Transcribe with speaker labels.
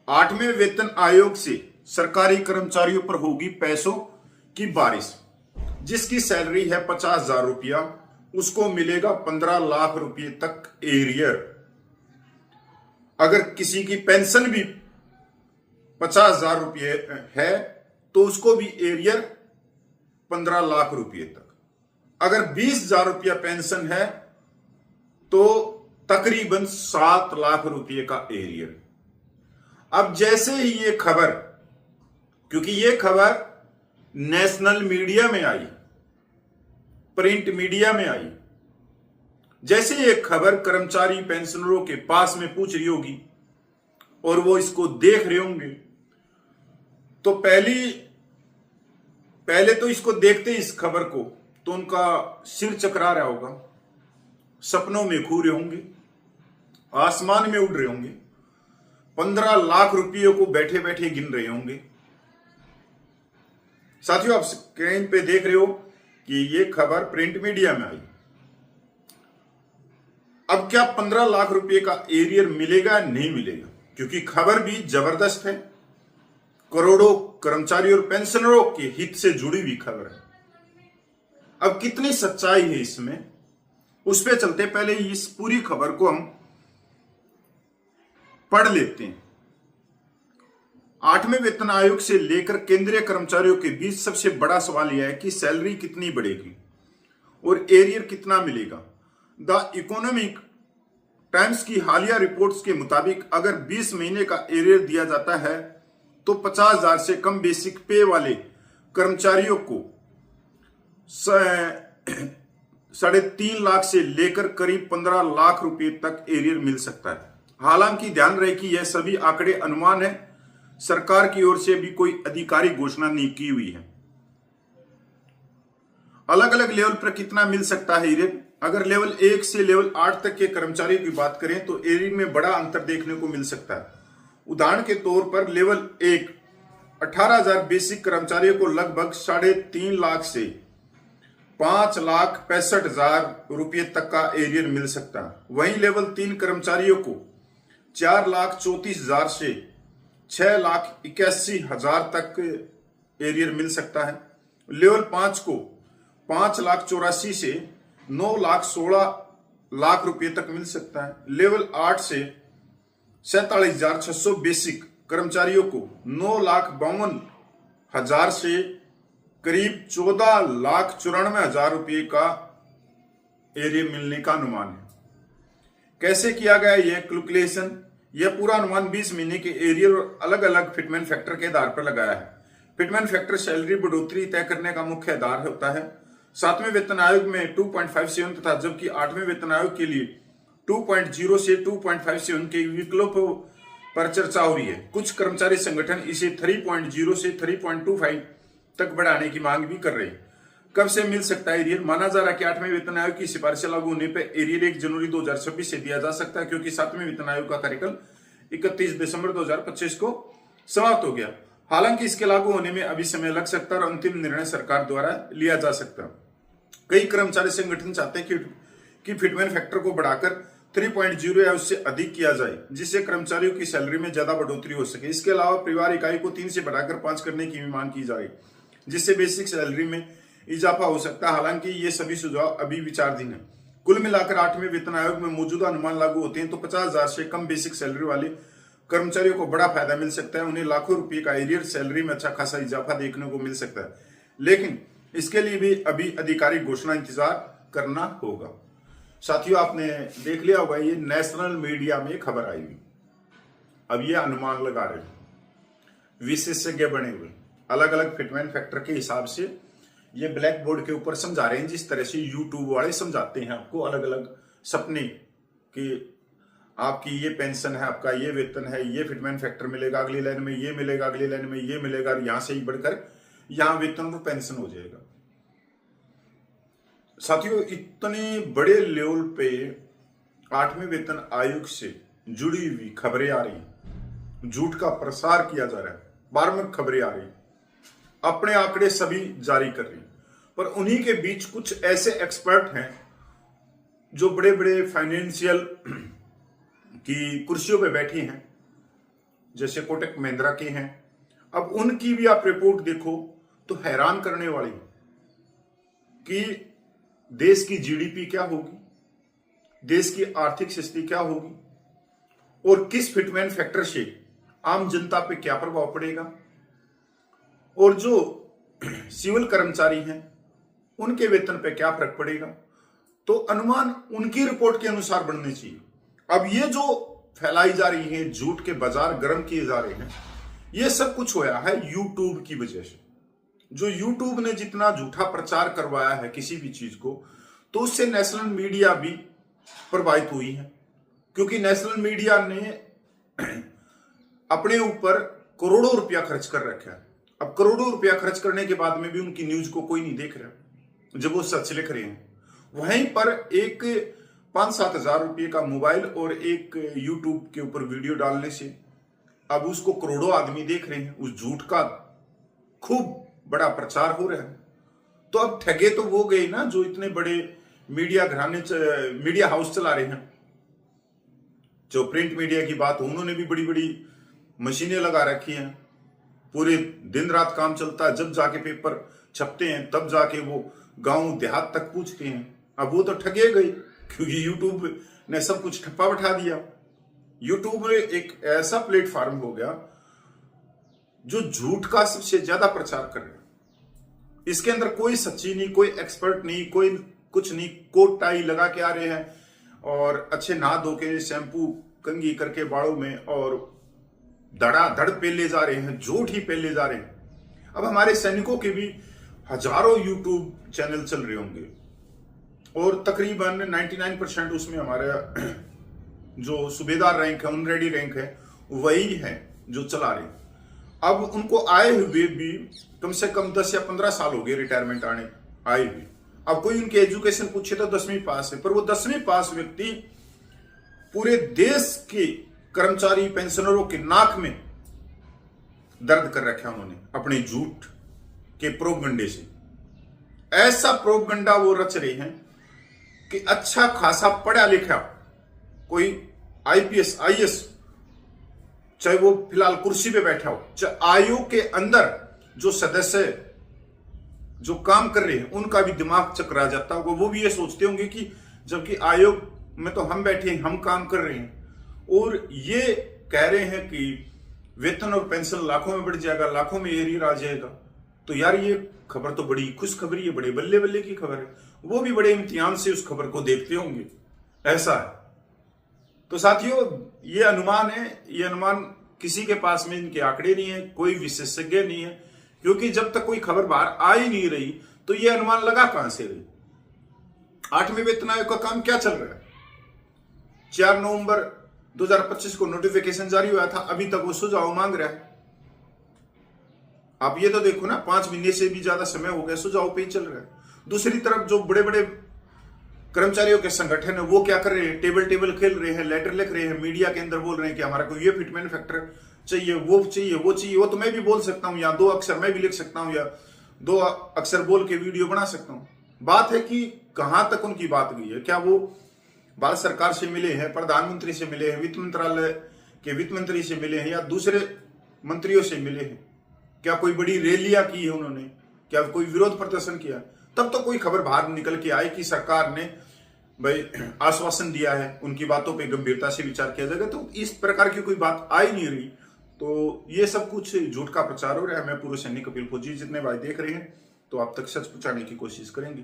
Speaker 1: 8वें वेतन आयोग से सरकारी कर्मचारियों पर होगी पैसों की बारिश। जिसकी सैलरी है 50,000 रुपया, उसको मिलेगा 15 लाख रुपए तक एरियर। अगर किसी की पेंशन भी 50,000 रुपये है तो उसको भी एरियर 15 लाख रुपए तक। अगर 20,000 रुपया पेंशन है तो तकरीबन 7 लाख रुपए का एरियर। अब जैसे ही ये खबर, क्योंकि ये खबर नेशनल मीडिया में आई, प्रिंट मीडिया में आई, जैसे ये खबर कर्मचारी पेंशनरों के पास में पूछ रही होगी और वो इसको देख रहे होंगे, तो पहले तो इसको देखते ही इस खबर को तो उनका सिर चकरा रहा होगा, सपनों में खो रहे होंगे, आसमान में उड़ रहे होंगे, 15 लाख रुपयों को बैठे बैठे गिन रहे होंगे। साथियों, आप स्क्रीन पे देख रहे हो कि ये खबर प्रिंट मीडिया में आई। अब क्या 15 लाख रुपए का एरियर मिलेगा? नहीं मिलेगा, क्योंकि खबर भी जबरदस्त है, करोड़ों कर्मचारी और पेंशनरों के हित से जुड़ी हुई खबर है। अब कितनी सच्चाई है इसमें, उस पर चलते पहले इस पूरी खबर को हम पढ़ लेते हैं। 8वें वेतन आयोग से लेकर केंद्रीय कर्मचारियों के बीच सबसे बड़ा सवाल यह है कि सैलरी कितनी बढ़ेगी और एरियर कितना मिलेगा। द इकोनॉमिक टाइम्स की हालिया रिपोर्ट्स के मुताबिक अगर 20 महीने का एरियर दिया जाता है तो 50,000 से कम बेसिक पे वाले कर्मचारियों को 3.5 लाख से लेकर करीब 15 लाख रुपए तक एरियर मिल सकता है। हालांकि ध्यान रहे कि यह सभी आंकड़े अनुमान है, सरकार की ओर से भी कोई आधिकारिक घोषणा नहीं की हुई है। अलग अलग लेवल पर कितना मिल सकता है एरियर? अगर लेवल 1 से लेवल 8 तक के कर्मचारियों की बात करें तो एरियर में बड़ा अंतर देखने को मिल सकता है। उदाहरण के तौर पर लेवल 1 18,000 बेसिक कर्मचारियों को लगभग 3.5 लाख से 5,65,000 रुपये तक का एरियर मिल सकता है। वहीं लेवल 3 कर्मचारियों को 4,34,000 से 6,81,000 तक एरियर मिल सकता है। लेवल 5 को 5,84,000 से 9,16,00,000 रुपये तक मिल सकता है। लेवल 8 से 47,600 बेसिक कर्मचारियों को 9,52,000 से करीब 14,94,000 रुपये का एरियर मिलने का अनुमान है। कैसे किया गया यह कैलकुलेशन? यह पूरा अनुमान 20 महीने के एरियर और अलग अलग फिटमेंट फैक्टर के आधार पर लगाया है। फिटमेंट फैक्टर सैलरी बढ़ोतरी तय करने का मुख्य आधार होता है। 7वें वेतन आयोग में 2.57 तथा जबकि 8वें वेतन आयोग के लिए 2.0 से 2.57 के विकल्पों पर चर्चा हो रही है। कुछ कर्मचारी संगठन इसे 3.0 से 3.25 तक बढ़ाने की मांग भी कर रहे हैं। कब से मिल सकता है एरियर? माना जा रहा है कि 8वें वेतन आयोग की सिफारिशें लागू होने पर एरियर 1 जनवरी 2026 से दिया जा सकता है, क्योंकि 7वें वेतन आयोग का कार्यकाल 31 दिसंबर 2025 को समाप्त हो गया। हालांकि इसके लागू होने में अभी समय लग सकता है और अंतिम निर्णय सरकार द्वारा लिया जा सकता है। कई कर्मचारी संगठन चाहते हैं कि फिटमेंट फैक्टर को बढ़ाकर 3.0 या उससे अधिक किया जाए, जिससे कर्मचारियों की सैलरी में ज्यादा बढ़ोतरी हो सके। इसके अलावा परिवार इकाई को 3 से बढ़ाकर 5 करने की भी मांग की जा रही, जिससे बेसिक सैलरी में इजाफा हो सकता है। हालांकि ये सभी सुझाव अभी विचाराधीन है। कुल मिलाकर 8वें वेतन आयोग में मौजूदा अनुमान लागू होते हैं तो 50,000 से कम बेसिक सैलरी वाले कर्मचारियों को बड़ा फायदा मिल सकता है। उन्हें लाखों रुपए का एरियर सैलरी में अच्छा खासा इजाफा देखने को मिल सकता है, लेकिन इसके लिए भी अभी आधिकारिक घोषणा इंतजार करना होगा। साथियों, आपने देख लिया होगा ये नेशनल मीडिया में खबर आई हुई। अब ये अनुमान लगा रहे हैं, विशेषज्ञ बने हुए अलग अलग फिटमेंट फैक्टर के हिसाब से ये ब्लैक बोर्ड के ऊपर समझा रहे हैं, जिस तरह से यूट्यूब वाले समझाते हैं आपको अलग अलग सपने कि आपकी ये पेंशन है, आपका ये वेतन है, ये फिटमेंट फैक्टर मिलेगा, अगली लाइन में ये मिलेगा, अगली लाइन में ये मिलेगा, यहां से ही बढ़कर यहां वेतन और पेंशन हो जाएगा। साथियों, इतने बड़े लेवल पे 8वें वेतन आयोग से जुड़ी हुई खबरें आ रही, झूठ का प्रसार किया जा रहा है, बारम्बार खबरें आ रही, अपने आंकड़े सभी जारी कर रही, पर उन्हीं के बीच कुछ ऐसे एक्सपर्ट हैं जो बड़े बड़े फाइनेंशियल की कुर्सियों पे बैठे हैं, जैसे कोटक महिंद्रा के हैं। अब उनकी भी आप रिपोर्ट देखो तो हैरान करने वाली कि देश की जीडीपी क्या होगी, देश की आर्थिक स्थिति क्या होगी और किस फिटमेंट फैक्टर से आम जनता पे क्या प्रभाव पड़ेगा, और जो सिविल कर्मचारी हैं उनके वेतन पे क्या फर्क पड़ेगा। तो अनुमान उनकी रिपोर्ट के अनुसार बनने चाहिए। अब ये जो फैलाई जा रही है, झूठ के बाजार गर्म किए जा रहे हैं, ये सब कुछ होया है यूट्यूब की वजह से। जो यूट्यूब ने जितना झूठा प्रचार करवाया है किसी भी चीज को, तो उससे नेशनल मीडिया भी प्रभावित हुई है, क्योंकि नेशनल मीडिया ने अपने ऊपर करोड़ों रुपया खर्च कर रखा है। अब करोड़ों रुपया खर्च करने के बाद में भी उनकी न्यूज को कोई नहीं देख रहा जब वो सच लिख रहे हैं। वहीं पर एक 5-7 हजार रुपये का मोबाइल और एक यूट्यूब के ऊपर वीडियो डालने से अब उसको करोड़ों आदमी देख रहे हैं, उस झूठ का खूब बड़ा प्रचार हो रहा है। तो अब ठगे तो वो गए ना जो इतने बड़े मीडिया घराने मीडिया हाउस चला रहे हैं। जो प्रिंट मीडिया की बात हो, उन्होंने भी बड़ी बड़ी मशीनें लगा रखी हैं, पूरे दिन रात काम चलता है, जब जाके पेपर छपते हैं तब जाके वो गांव देहात तक पूछते हैं। अब वो तो ठगे गए क्योंकि यूट्यूब ने सब कुछ ठप्पा बैठा दिया। यूट्यूब एक ऐसा प्लेटफॉर्म हो गया जो झूठ का सबसे ज्यादा प्रचार कर रहा है। इसके अंदर कोई सच्ची नहीं, कोई एक्सपर्ट नहीं, कोई कुछ नहीं, कोट टाई लगा के आ रहे हैं और अच्छे नहा धो के शैम्पू कंघी करके बालों में और धड़ाधड़ पेले जा रहे हैं, झूठ ही पेले जा रहे हैं। अब हमारे सैनिकों के भी हजारों यूट्यूब चैनल चल रहे होंगे और तकरीबन 99% उसमें हमारे जो सूबेदार रैंक है, ऑनरेडी रैंक है, वही है जो चला रहे हैं। अब उनको आए हुए भी कम से कम 10 या 15 साल हो गए रिटायरमेंट आए हुए। अब कोई उनकी एजुकेशन पूछे तो 10वीं पास है, पर वो 10वीं पास व्यक्ति पूरे देश के कर्मचारी पेंशनरों के नाक में दर्द कर रखा उन्होंने अपने झूठ के प्रोपगंडे से। ऐसा प्रोपगंडा वो रच रहे हैं कि अच्छा खासा पढ़ा लिखा कोई आईपीएस आईएएस, चाहे वो फिलहाल कुर्सी पे बैठा हो, चाहे आयोग के अंदर जो सदस्य जो काम कर रहे हैं उनका भी दिमाग चकरा जाता होगा। वो भी ये सोचते होंगे कि जबकि आयोग में तो हम बैठे हैं, हम काम कर रहे हैं, और ये कह रहे हैं कि वेतन और पेंशन लाखों में बढ़ जाएगा, लाखों में एरियर आ जाएगा। तो यार ये खबर तो बड़ी खुशखबरी है, बड़े बल्ले बल्ले की खबर है। वो भी बड़े इम्तिहान से उस खबर को देखते होंगे, ऐसा है। तो साथियों ये अनुमान है, ये अनुमान किसी के पास में इनके आंकड़े नहीं है, कोई विशेषज्ञ नहीं है, क्योंकि जब तक कोई खबर बाहर आ ही नहीं रही तो ये अनुमान लगा कहां से रही। 8वें वेतन आयोग का काम क्या चल रहा है? 4 नवंबर 2025 को नोटिफिकेशन जारी हुआ था, अभी तक वो सुझाव मांग रहा है। आप ये तो देखो ना, 5 महीने से भी ज्यादा समय हो गया, सुझाव पे ही चल रहा है। दूसरी तरफ जो बड़े बड़े कर्मचारियों के संगठन है वो क्या कर रहे हैं? टेबल खेल रहे हैं, लेटर लिख रहे हैं, मीडिया के अंदर बोल रहे हैं कि हमारा को ये फिटमेंट फैक्टर चाहिए, वो चाहिए, वो चाहिए। वो तो मैं भी बोल सकता हूं, या 2 अक्षर मैं भी लिख सकता हूं, या 2 अक्षर बोल के वीडियो बना सकता हूं। बात है कि कहां तक उनकी बात गई है। क्या वो भारत सरकार से मिले हैं, प्रधानमंत्री से मिले हैं, वित्त मंत्रालय के वित्त मंत्री से मिले हैं, या दूसरे मंत्रियों से मिले हैं? क्या कोई बड़ी रैलियां की है उन्होंने? क्या कोई विरोध प्रदर्शन किया? तब तो कोई खबर बाहर निकल के आई कि सरकार ने भाई आश्वासन दिया है, उनकी बातों पे गंभीरता से विचार किया जाएगा। तो इस प्रकार की कोई बात आ ही नहीं रही। तो ये सब कुछ झूठ का प्रचार हो रहा है। मैं पूर्व सैनिक कपिल फौजी, जितने भाई देख रहे हैं तो आप तक सच पहुंचाने की कोशिश करेंगे।